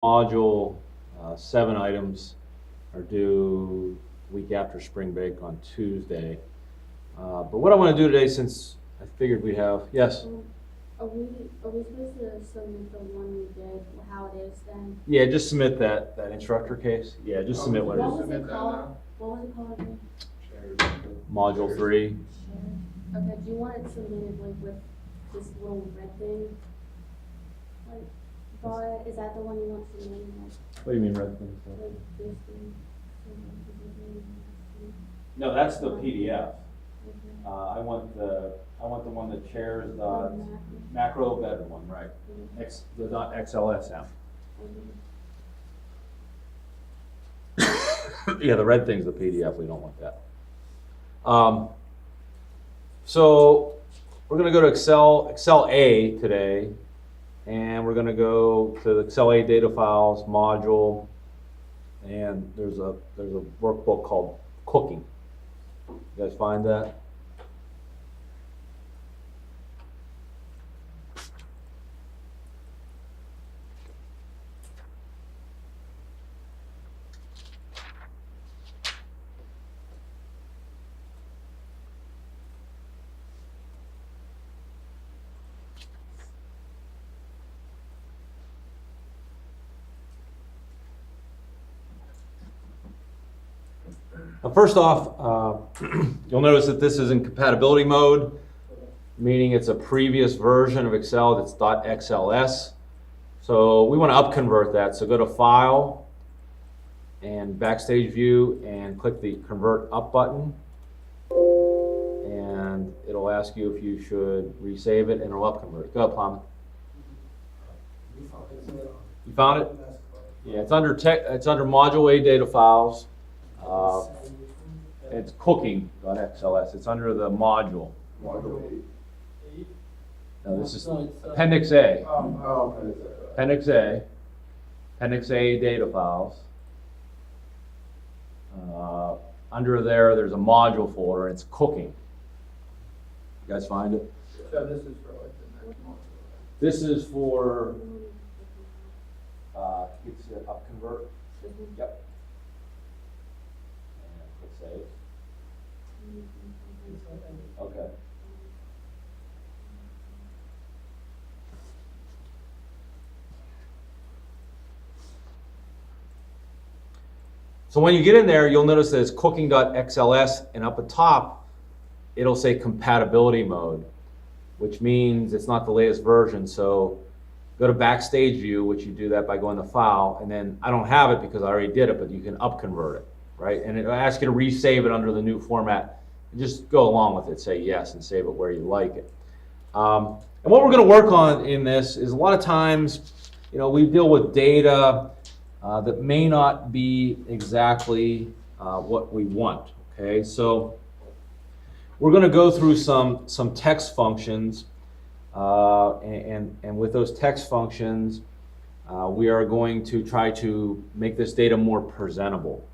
module, 7 items are due week after spring break on Tuesday. But what I want to do today, since I figured we'd have, yes? Are we supposed to submit the one we did, how it is then? Yeah, just submit that instructor case. Yeah, just submit what it What is. was it called? What was it called again? Module 3. Share. Okay, do you want it submitted like with this little red thing? Like, but is that the one you want submitted? Like, What do you mean red thing? like this thing? No, that's the PDF. Okay. I want the one that shares the Oh, macro better one, right? The .xlsm. Yeah, the red thing's the PDF. We don't want that. So we're going to go to Excel A today, and we're going to go to the Excel A data files module, and there's a workbook called Cooking. You guys find that? Now, first off, you'll notice that this is in compatibility mode, meaning it's a previous version of Excel that's .xls. So we want to upconvert that. So go to File and Backstage View and click the Convert Up button. And it'll ask you if you should resave it, and it'll upconvert it. Go ahead, Plum. You found it? Yeah, it's under Module A data files. It's cooking.xls. It's under the module. Module 8? No, this is Appendix A. Okay. Appendix A. Appendix A data files. Under there's a module folder. It's cooking. You guys find it? So this is for like the next module. This is for it's upconvert. Yep. And click save. Okay. So when you get in there, you'll notice that it's cooking.xls, and up at top, it'll say compatibility mode, which means it's not the latest version. So go to Backstage View, which you do that by going to File, and then I don't have it because I already did it, but you can upconvert it, right? And it'll ask you to resave it under the new format. And just go along with it, say yes, and save it where you like it. And what we're going to work on in this is a lot of times, we deal with data that may not be exactly what we want. Okay, so we're going to go through some text functions, and with those text functions, we are going to try to make this data more presentable.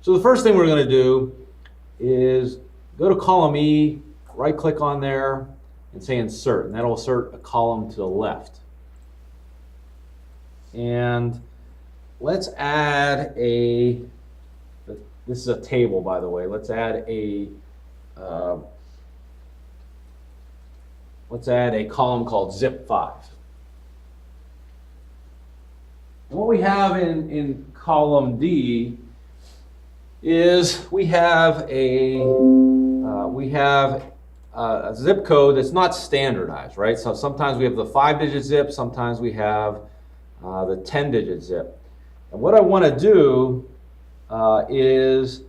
So the first thing we're going to do is go to column E, right-click on there, and say Insert, and that'll insert a column to the left. And let's add this is a table, by the way. Let's add a column called zip5. And what we have in column D is we have a zip code that's not standardized, right? So sometimes we have the 5-digit zip, sometimes we have the 10-digit zip. And what I want to do is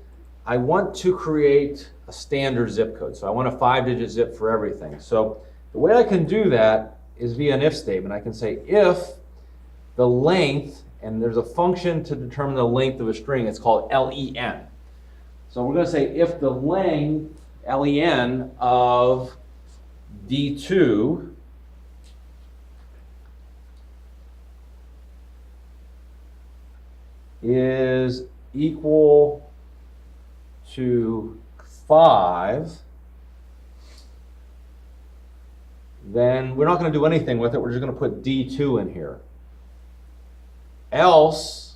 I want to create a standard zip code. So I want a 5-digit zip for everything. So the way I can do that is via an if statement. I can say if the length, and there's a function to determine the length of a string, it's called len. So we're going to say if the length, len, of D2 is equal to 5, then we're not going to do anything with it. We're just going to put D2 in here. Else,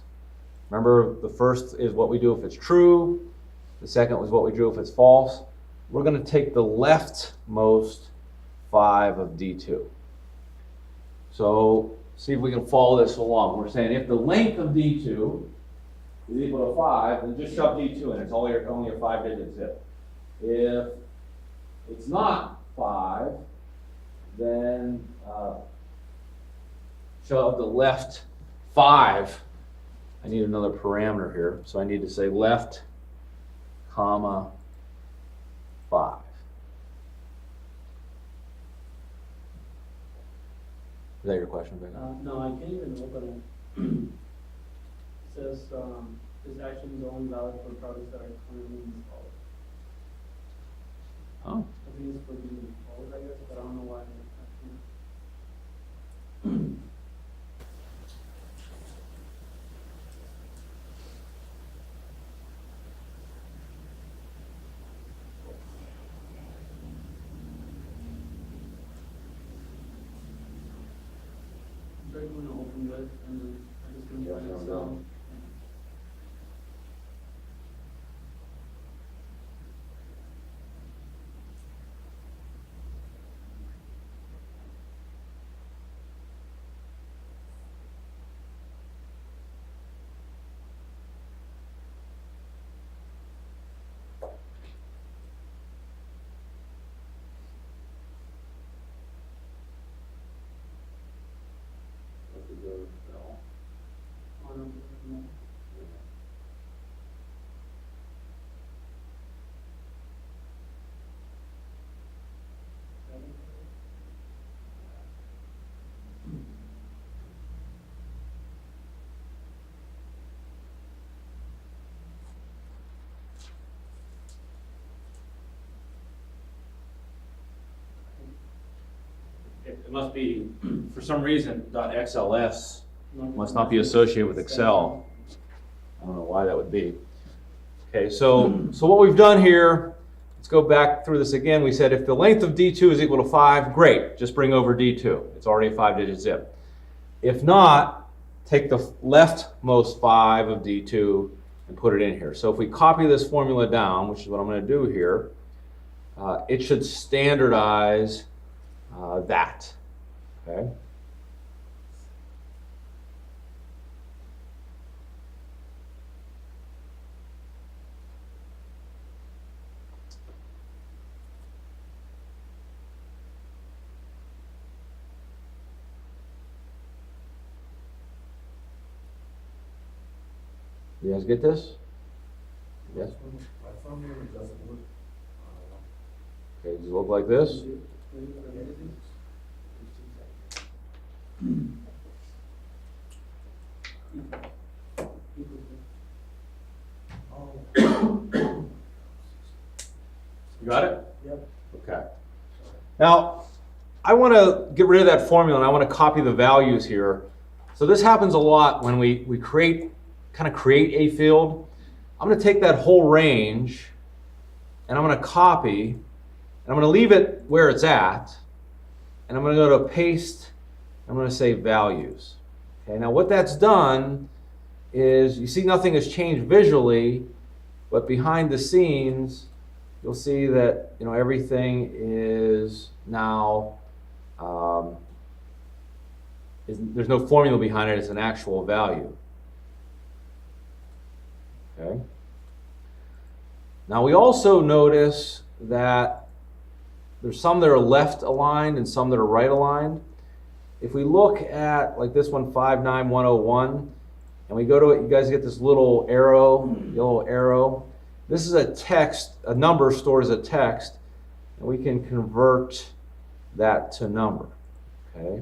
remember the first is what we do if it's true. The second was what we do if it's false. We're going to take the leftmost 5 of D2. So see if we can follow this along. We're saying if the length of D2 is equal to 5, then just shove D2 in. It's only a 5-digit zip. If it's not 5, then shove the left 5. I need another parameter here. So I need to say left, comma, 5. Is that your question, Ben? No, I can't even open it. It says, this action is only valid for products that are currently installed. Oh. I think it's for being installed, I guess, but I don't know why. I can't. I'm going to open this and then I just going to find Excel. It must be, for some reason, .xls must not be associated with Excel. I don't know why that would be. Okay, so what we've done here, let's go back through this again. We said if the length of D2 is equal to 5, great, just bring over D2. It's already a 5-digit zip. If not, take the leftmost 5 of D2 and put it in here. So if we copy this formula down, which is what I'm going to do here, it should standardize that. Okay. You guys get this? Yes? My thumbnail doesn't look. Okay, does it look like this? You got it? Yep. Okay. Now, I want to get rid of that formula and I want to copy the values here. So this happens a lot when we create a field. I'm going to take that whole range and I'm going to copy and I'm going to leave it where it's at and I'm going to go to paste. I'm going to say values. Okay, now what that's done is you see nothing has changed visually, but behind the scenes you'll see that everything is now there's no formula behind it, it's an actual value. Okay. Now we also notice that there's some that are left aligned and some that are right aligned. If we look at like this one, 59101, and we go to it, you guys get this little arrow, yellow arrow. This is a text, a number stored as a text, and we can convert that to number. Okay.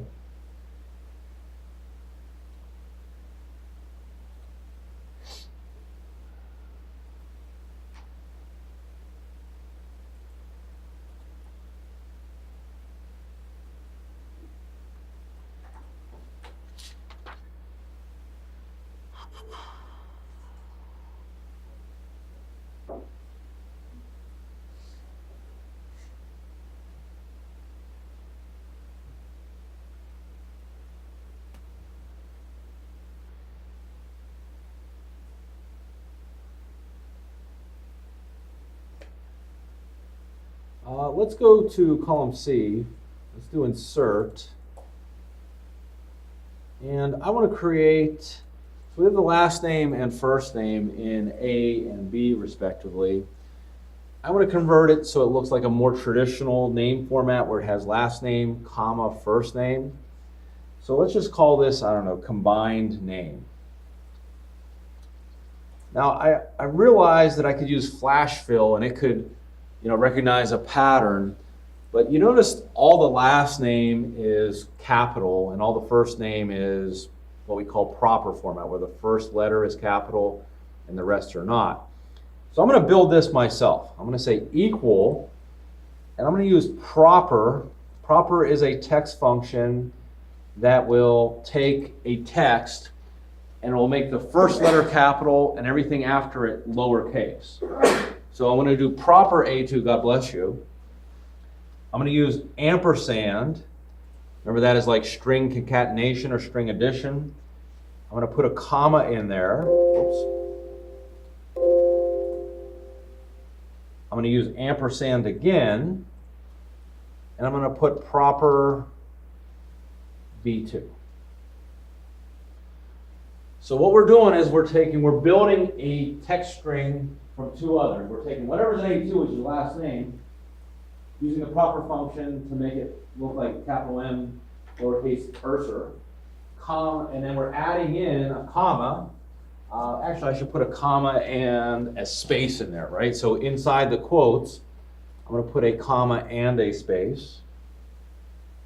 Let's go to column C. Let's do insert. And I want to create, so we have the last name and first name in A and B respectively. I want to convert it so it looks like a more traditional name format where it has last name, comma, first name. So let's just call this, I don't know, combined name. Now I realized that I could use flash fill and it could, recognize a pattern, but you notice all the last name is capital and all the first name is what we call proper format, where the first letter is capital and the rest are not. So I'm going to build this myself. I'm going to say equal, and I'm going to use proper. Proper is a text function that will take a text and it will make the first letter capital and everything after it lowercase. So I'm going to do proper A2, God bless you. I'm going to use ampersand. Remember that is like string concatenation or string addition. I'm going to put a comma in there. Oops. I'm going to use ampersand again. And I'm going to put proper B2. So what we're doing is we're building a text string from two others. We're taking whatever's in A2, which is last name, using a proper function to make it look like capital M lowercase cursor, comma, and then we're adding in a comma. Actually, I should put a comma and a space in there, right? So inside the quotes, I'm going to put a comma and a space,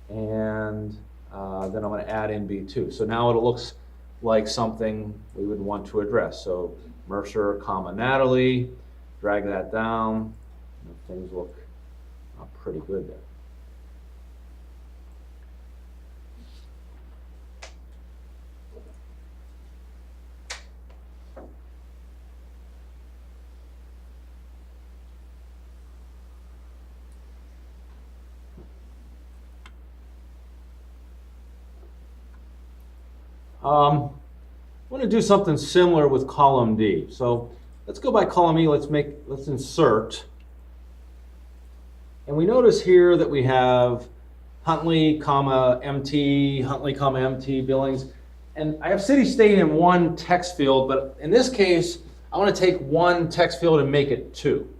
and then I'm going to add in B2. So now it looks like something we would want to address. So Mercer, comma, Natalie, drag that down. Things look pretty good there. I want to do something similar with column D. So let's go by column E. Let's insert. And we notice here that we have Huntley, comma, MT, Huntley, comma, MT, Billings. And I have city state in one text field, but in this case, I want to take one text field and make it two.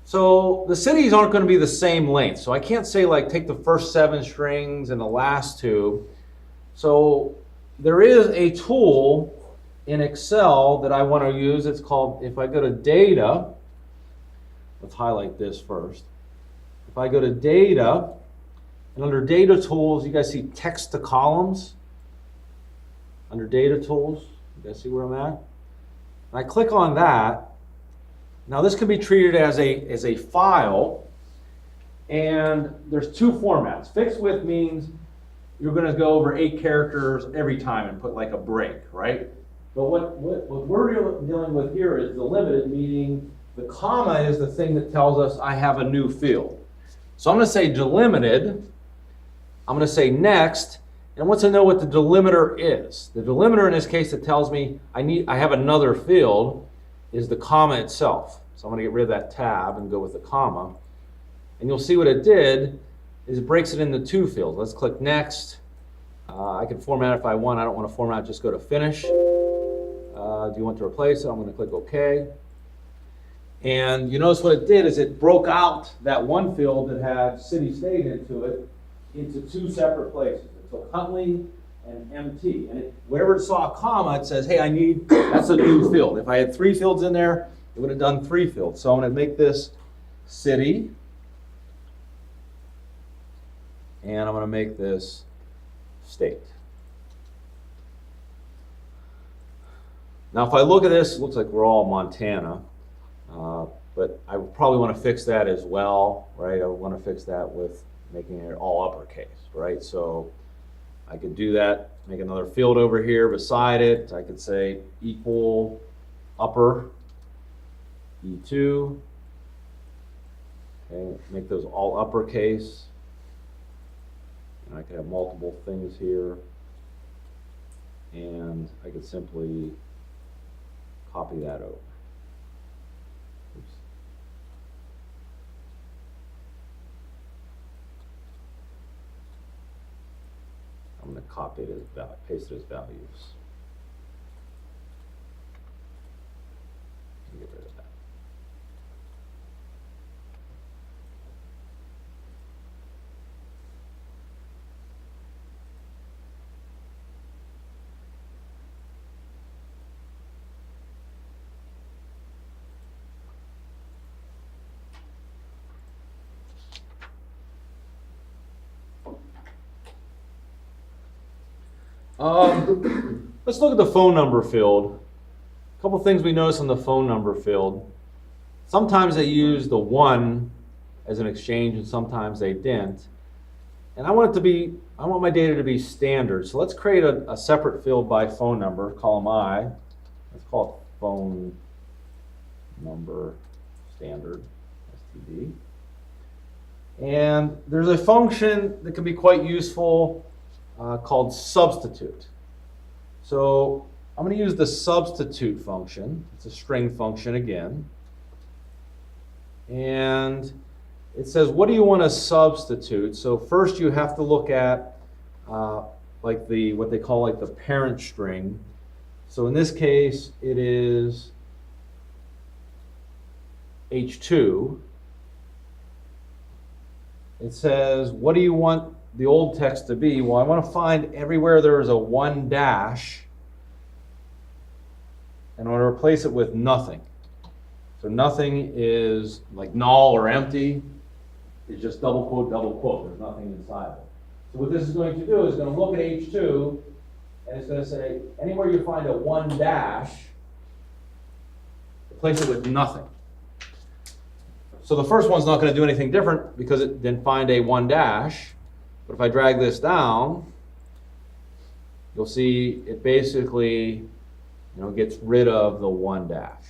So the cities aren't going to be the same length. So I can't say like take the first 7 strings and the last 2. So there is a tool in Excel that I want to use. It's called, if I go to data, let's highlight this first. If I go to data, and under data tools, you guys see text to columns. Under data tools, you guys see where I'm at? And I click on that. Now this can be treated as a file, and there's 2 formats. Fixed width means you're going to go over 8 characters every time and put like a break, right? But what we're dealing with here is the limited, meaning the comma is the thing that tells us I have a new field. So I'm going to say delimited. I'm going to say next, and I want to know what the delimiter is. The delimiter in this case that tells me I have another field is the comma itself. So I'm going to get rid of that tab and go with the comma. And you'll see what it did is it breaks it into 2 fields. Let's click next. I can format if I want. I don't want to format, just go to finish. Do you want to replace it? I'm going to click OK. And you notice what it did is it broke out that one field that had city state into it into 2 separate places. It took Huntley and MT. And wherever it saw a comma, it says, hey, that's a new field. If I had 3 fields in there, it would have done 3 fields. So I'm going to make this city. And I'm going to make this state. Now, if I look at this, it looks like we're all Montana. But I would probably want to fix that as well, right? I would want to fix that with making it all uppercase, right? So I could do that, make another field over here beside it. I could say equal upper E2. Okay, make those all uppercase. And I could have multiple things here. And I could simply copy that over. Oops. I'm going to copy it as paste it as values. Get rid of that. Let's look at the phone number field. A couple things we notice on the phone number field. Sometimes they use the 1 as an exchange and sometimes they didn't. And I want my data to be standard. So let's create a separate field by phone number, column I. Let's call it phone number standard, STD. And there's a function that can be quite useful called substitute. So I'm going to use the substitute function. It's a string function again. And it says, what do you want to substitute? So first you have to look at what they call like the parent string. So in this case, it is H2. It says, what do you want the old text to be? Well, I want to find everywhere there is a 1 dash, and I want to replace it with nothing. So nothing is like null or empty. It's just double quote. There's nothing inside of it. So what this is going to do is going to look at H2, and it's going to say, anywhere you find a 1 dash, replace it with nothing. So the first one's not going to do anything different because it didn't find a 1 dash. But if I drag this down, you'll see it basically, gets rid of the 1 dash.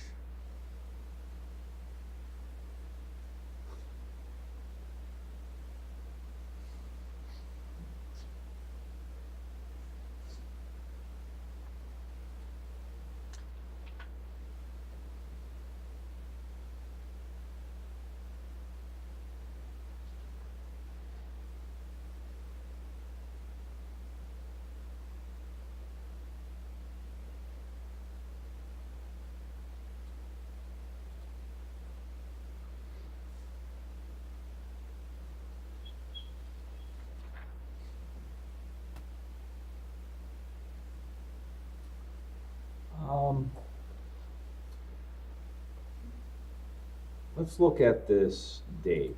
Let's look at this date.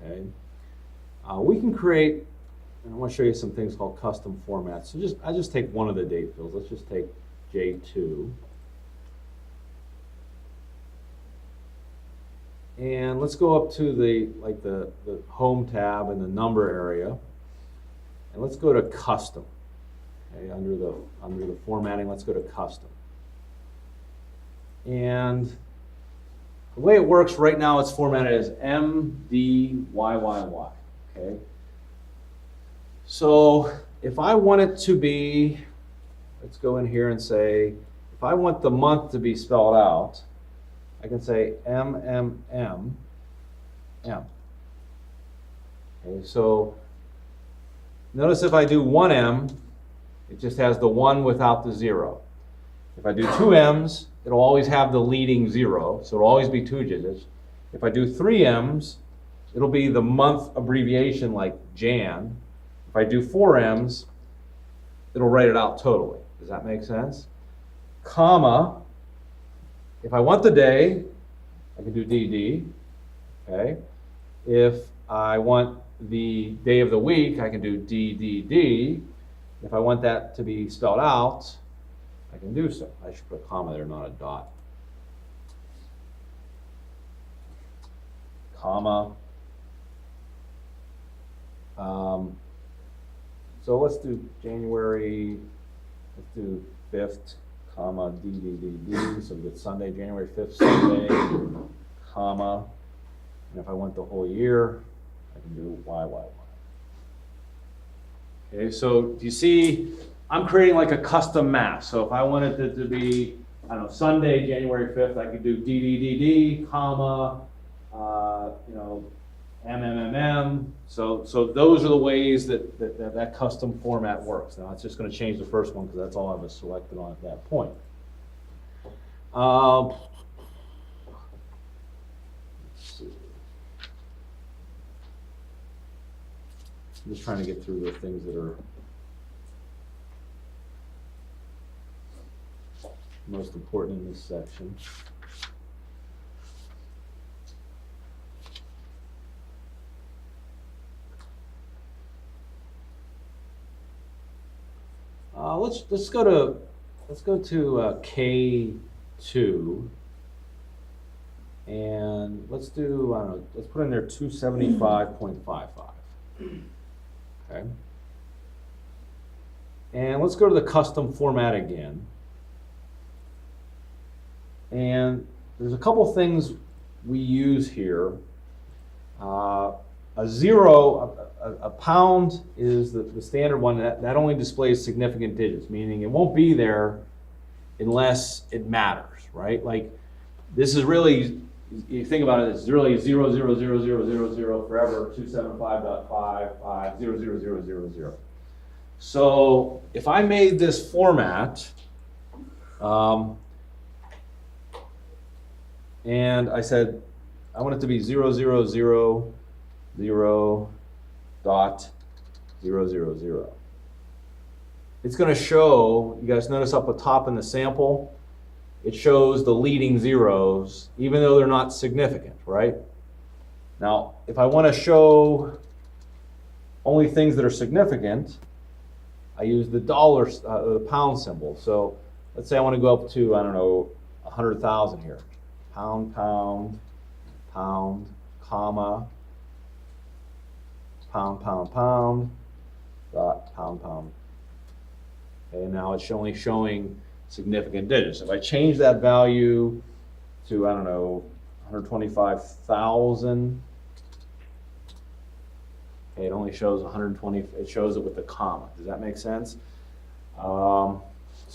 Okay, we can create, and I want to show you some things called custom formats. So I just take one of the date fields. Let's just take J2, and let's go up to the home tab in the number area, and let's go to custom. Okay, under the formatting, let's go to custom. And the way it works right now, it's formatted as MDYYY. Okay. So if I want it to be, let's go in here and say, if I want the month to be spelled out, I can say MMM. Okay. So notice if I do 1M, it just has the 1 without the 0. If I do 2 M's, it'll always have the leading 0, so it'll always be 2 digits. If I do 3 M's, it'll be the month abbreviation like Jan. If I do 4 M's, it'll write it out totally. Does that make sense? Comma, if I want the day, I can do DD. Okay. If I want the day of the week, I can do DDD. If I want that to be spelled out, I can do so. I should put a comma there, not a dot. Comma. So let's do January, let's do 5th, comma, DDDD. So we get Sunday, January 5th, Sunday, comma. And if I want the whole year, I can do YYY. Okay, so do you see, I'm creating like a custom map. So if I wanted it to be, I don't know, Sunday, January 5th, I could do DDDD, comma, MMMM. So those are the ways that custom format works. Now it's just going to change the first one because that's all I was selected on at that point. Let's see. I'm just trying to get through the things that are most important in this section. Let's go to K2, and let's do, I don't know, let's put in there 275.55. Okay. And let's go to the custom format again. And there's a couple things we use here. A zero, a pound is the standard one that only displays significant digits, meaning it won't be there unless it matters, right? Like this is really, you think about it, it's really 0, forever, 275.55, 0. So if I made this format, and I said, I want it to be 0.000. It's going to show, you guys notice up at top in the sample, it shows the leading zeros, even though they're not significant, right? Now, if I want to show only things that are significant, I use the dollar, the pound symbol. So let's say I want to go up to, I don't know, 100,000 here. Pound, pound, pound, comma, pound, pound, pound, dot, pound, pound. Okay, and now it's only showing significant digits. If I change that value to, I don't know, 125,000, okay, it only shows 120, it shows it with the comma. Does that make sense? So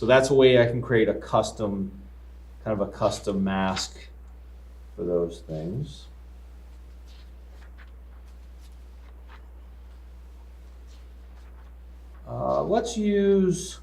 that's a way I can create a custom, kind of a custom mask for those things. Let's use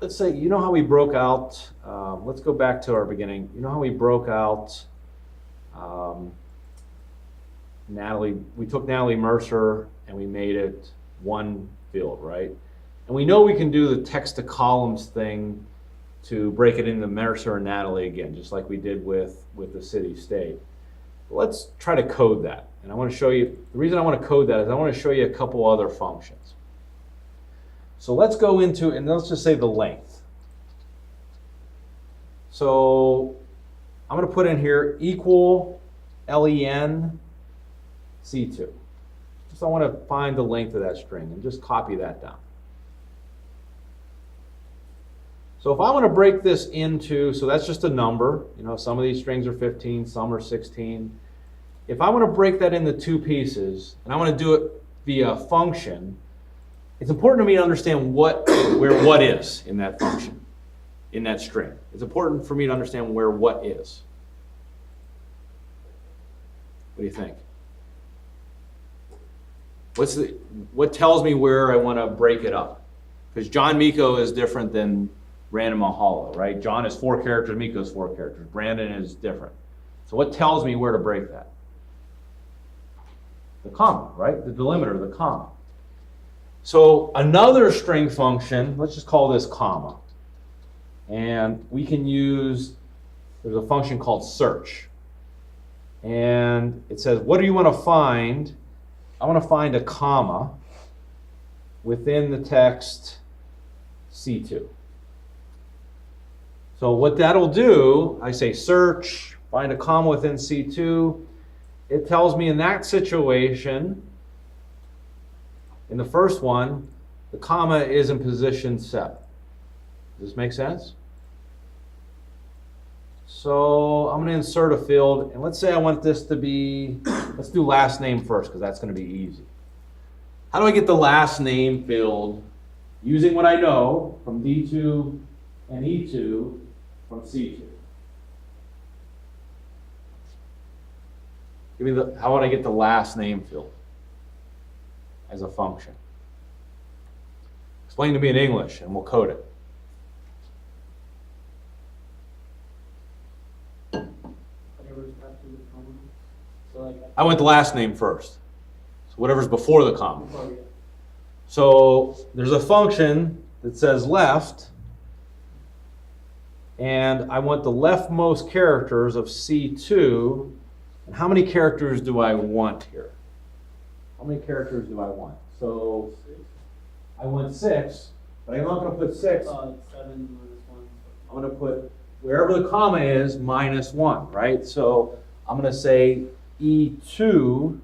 let's say, you know how we broke out, let's go back to our beginning. You know how we broke out Natalie, we took Natalie Mercer and we made it one field, right? And we know we can do the text to columns thing to break it into Mercer and Natalie again, just like we did with the city state. But let's try to code that. And I want to show you, the reason I want to code that is I want to show you a couple other functions. So let's go into, and let's just say the length. So I'm going to put in here equal len C2. Just I want to find the length of that string and just copy that down. So if I want to break this into, so that's just a number, you know, some of these strings are 15, some are 16. If I want to break that into two pieces, and I want to do it via function, it's important to me to understand where what is in that function, in that string. It's important for me to understand where what is. What do you think? What tells me where I want to break it up? Because John Miko is different than Brandon Mahalo, right? John is 4 characters, Miko is 4 characters. Brandon is different. So what tells me where to break that? The comma, right? The delimiter, the comma. So another string function, let's just call this comma. And we can use, there's a function called search. And it says, what do you want to find? I want to find a comma within the text C2. So what that'll do, I say search, find a comma within C2. It tells me in that situation, in the first one, the comma is in position 7. Does this make sense? So I'm going to insert a field, and let's say I want this to be, let's do last name first, because that's going to be easy. How do I get the last name field using what I know from D2 and E2 from C2? Give me the, how would I get the last name field as a function? Explain to me in English, and we'll code it. Whatever's after the comma. So like. I went the last name first. So whatever's before the comma. Before, yeah. So there's a function that says left, and I want the leftmost characters of C2. And how many characters do I want here? How many characters do I want? So I want 6, but I'm not going to put 6. 7 minus 1. I'm going to put wherever the comma is -1, right? So I'm going to say E2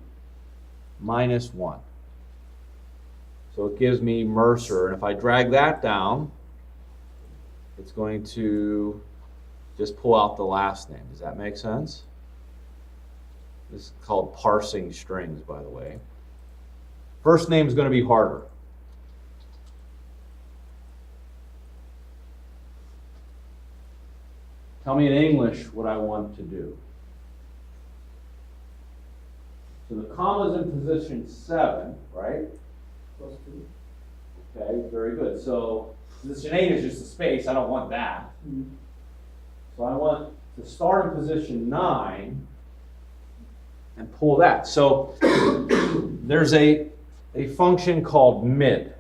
minus 1. So it gives me Mercer, and if I drag that down, it's going to just pull out the last name. Does that make sense? This is called parsing strings, by the way. First name is going to be harder. Tell me in English what I want to do. So the comma's in position 7, right? Plus 2. Okay, very good. So position 8 is just a space. I don't want that. Mm-hmm. So I want to start in position 9 and pull that. So there's a function called mid.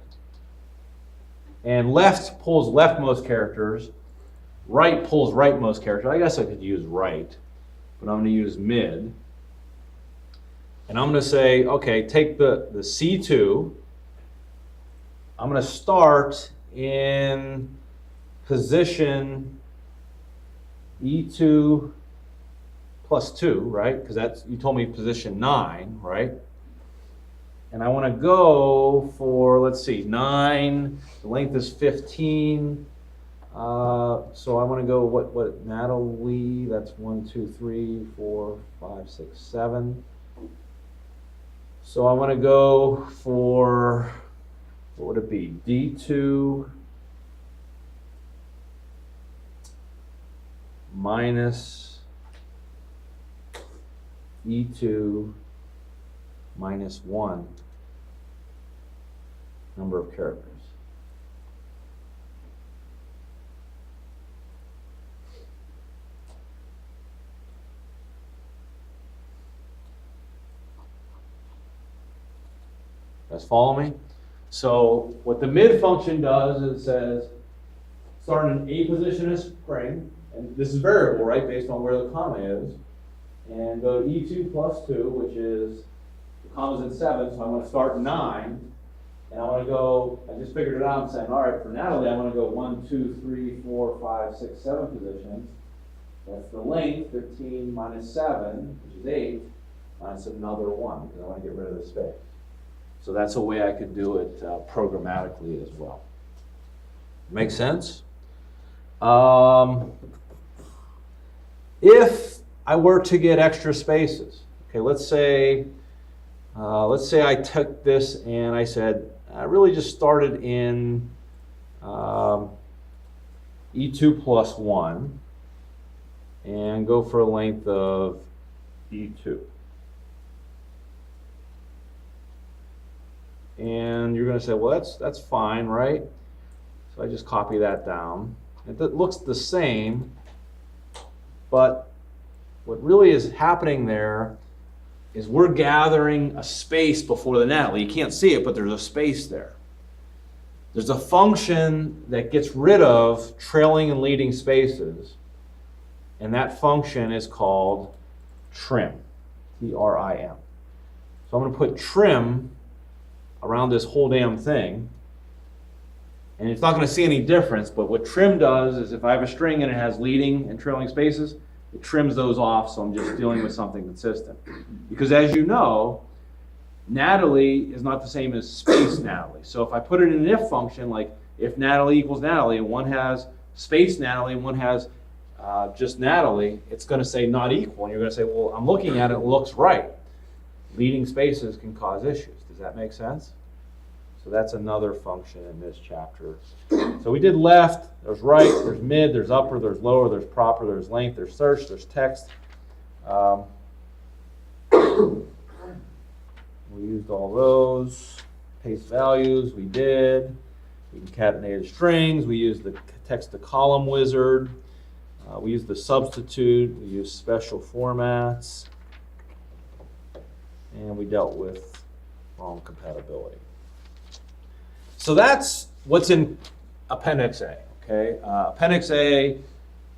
And left pulls leftmost characters. Right pulls rightmost characters. I guess I could use right, but I'm going to use mid. And I'm going to say, okay, take the C2. I'm going to start in position E2 plus 2, right? Because that's, you told me position 9, right? And I want to go for, let's see, 9, the length is 15. So I want to go, what, Natalie, that's 1, 2, 3, 4, 5, 6, 7. So I want to go for, what would it be, D2 minus E2 minus 1 number of characters. Guys follow me? So what the mid function does is it says start in A position as spring, and this is variable, right, based on where the comma is, and go to E2 plus 2, which is, the comma's in 7, so I want to start in 9, and I want to go, I just figured it out, I'm saying, all right, for Natalie, I want to go 1, 2, 3, 4, 5, 6, 7 positions. That's the length, 15 minus 7, which is 8, minus another 1, because I want to get rid of the space. So that's a way I could do it programmatically as well. Make sense? If I were to get extra spaces, okay, let's say I took this and I said, I really just started in E2 plus 1 and go for a length of E2. And you're going to say, well, that's fine, right? So I just copy that down. It looks the same, but what really is happening there is we're gathering a space before the Natalie. You can't see it, but there's a space there. There's a function that gets rid of trailing and leading spaces, and that function is called trim, T-R-I-M. So I'm going to put trim around this whole damn thing, and it's not going to see any difference, but what trim does is if I have a string and it has leading and trailing spaces, it trims those off, so I'm just dealing with something consistent. Because as you know, Natalie is not the same as space Natalie. So if I put it in an if function, like if Natalie equals Natalie, and one has space Natalie and one has just Natalie, it's going to say not equal, and you're going to say, well, I'm looking at it, it looks right. Leading spaces can cause issues. Does that make sense? So that's another function in this chapter. So we did left, there's right, there's mid, there's upper, there's lower, there's proper, there's length, there's search, there's text. We used all those. Paste values, we did. We concatenated strings, we used the text to column wizard. We used the substitute, we used special formats. And we dealt with wrong compatibility. So that's what's in Appendix A, okay? Appendix A,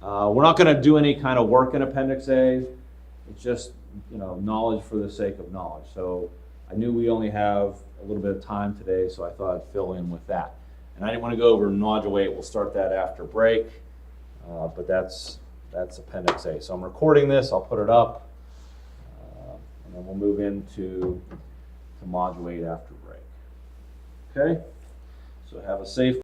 we're not going to do any kind of work in Appendix A. It's just, knowledge for the sake of knowledge. So I knew we only have a little bit of time today, so I thought I'd fill in with that. And I didn't want to go over Module 8. We'll start that after break. But that's Appendix A. So I'm recording this. I'll put it up. And then we'll move into Module 8 after break. Okay? So have a safe